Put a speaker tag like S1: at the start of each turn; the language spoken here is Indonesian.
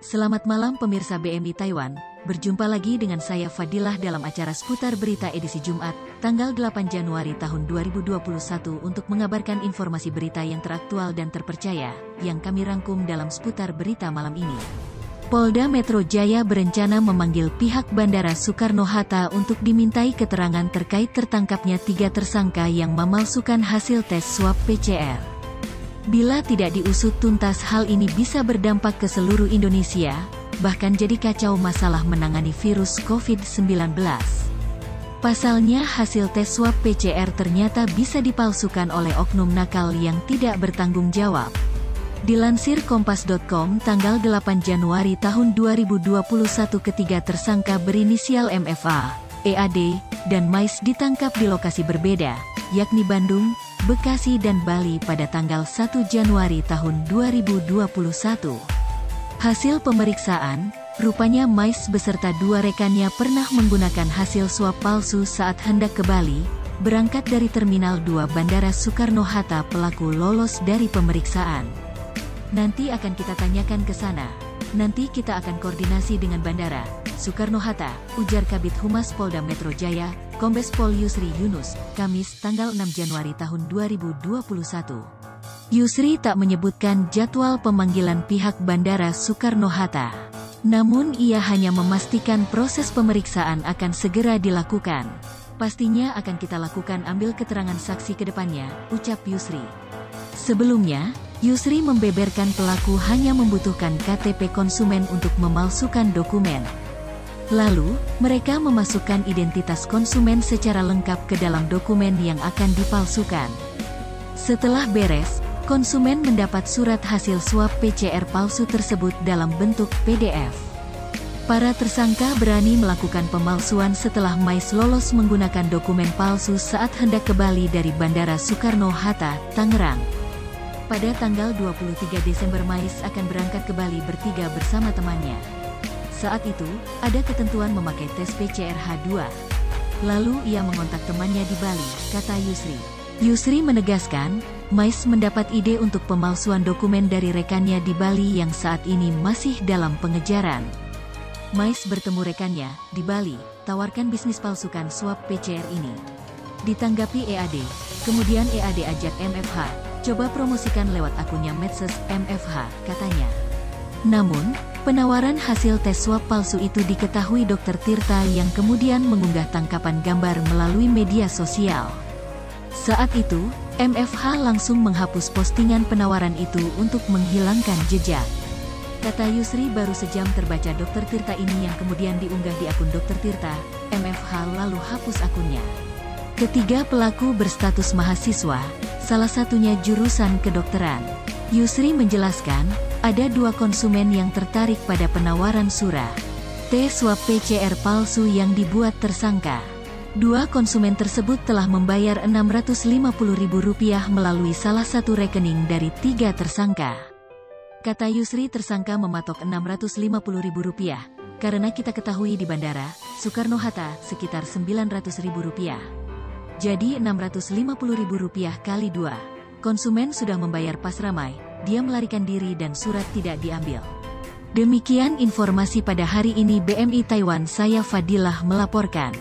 S1: Selamat malam pemirsa BMI Taiwan, berjumpa lagi dengan saya Fadilah dalam acara seputar berita edisi Jumat, tanggal 8 Januari tahun 2021 untuk mengabarkan informasi berita yang teraktual dan terpercaya, yang kami rangkum dalam seputar berita malam ini. Polda Metro Jaya berencana memanggil pihak Bandara Soekarno-Hatta untuk dimintai keterangan terkait tertangkapnya 3 tersangka yang memalsukan hasil tes swab PCR. Bila tidak diusut tuntas, hal ini bisa berdampak ke seluruh Indonesia, bahkan jadi kacau masalah menangani virus COVID-19. Pasalnya hasil tes swab PCR ternyata bisa dipalsukan oleh oknum nakal yang tidak bertanggung jawab. Dilansir Kompas.com tanggal 8 Januari tahun 2021, ketiga tersangka berinisial MFA, EAD, dan Mais ditangkap di lokasi berbeda, yakni Bandung, Bekasi dan Bali pada tanggal 1 Januari tahun 2021. Hasil pemeriksaan, rupanya Mais beserta 2 rekannya pernah menggunakan hasil swab palsu saat hendak ke Bali, berangkat dari Terminal 2 Bandara Soekarno-Hatta. Pelaku lolos dari pemeriksaan. Nanti akan kita tanyakan ke sana. Nanti kita akan koordinasi dengan Bandara Soekarno-Hatta, ujar Kabid Humas Polda Metro Jaya, Kombes Pol Yusri Yunus, Kamis tanggal 6 Januari tahun 2021. Yusri tak menyebutkan jadwal pemanggilan pihak Bandara Soekarno-Hatta. Namun ia hanya memastikan proses pemeriksaan akan segera dilakukan. Pastinya akan kita lakukan ambil keterangan saksi ke depannya, ucap Yusri. Sebelumnya, Yusri membeberkan pelaku hanya membutuhkan KTP konsumen untuk memalsukan dokumen. Lalu, mereka memasukkan identitas konsumen secara lengkap ke dalam dokumen yang akan dipalsukan. Setelah beres, konsumen mendapat surat hasil swab PCR palsu tersebut dalam bentuk PDF. Para tersangka berani melakukan pemalsuan setelah Mais lolos menggunakan dokumen palsu saat hendak ke Bali dari Bandara Soekarno-Hatta, Tangerang. Pada tanggal 23 Desember Mais akan berangkat ke Bali bertiga bersama temannya. Saat itu, ada ketentuan memakai tes PCR H2. Lalu ia mengontak temannya di Bali, kata Yusri. Yusri menegaskan, Mais mendapat ide untuk pemalsuan dokumen dari rekannya di Bali yang saat ini masih dalam pengejaran. Mais bertemu rekannya di Bali, tawarkan bisnis palsukan swab PCR ini. Ditanggapi EAD, kemudian EAD ajak MFH, coba promosikan lewat akunnya medsos MFH, katanya. Namun, penawaran hasil tes swab palsu itu diketahui Dr. Tirta yang kemudian mengunggah tangkapan gambar melalui media sosial. Saat itu, MFH langsung menghapus postingan penawaran itu untuk menghilangkan jejak. Kata Yusri, baru sejam terbaca Dr. Tirta ini yang kemudian diunggah di akun Dr. Tirta, MFH lalu hapus akunnya. Ketiga pelaku berstatus mahasiswa, salah satunya jurusan kedokteran. Yusri menjelaskan, ada 2 konsumen yang tertarik pada penawaran surah tes swab PCR palsu yang dibuat tersangka. 2 konsumen tersebut telah membayar Rp650.000 melalui salah satu rekening dari 3 tersangka. Kata Yusri, tersangka mematok Rp650.000, karena kita ketahui di Bandara Soekarno-Hatta sekitar Rp900.000. Jadi Rp650.000 kali 2. Konsumen sudah membayar pas ramai, dia melarikan diri dan surat tidak diambil. Demikian informasi pada hari ini BMI Taiwan, saya Fadilah melaporkan.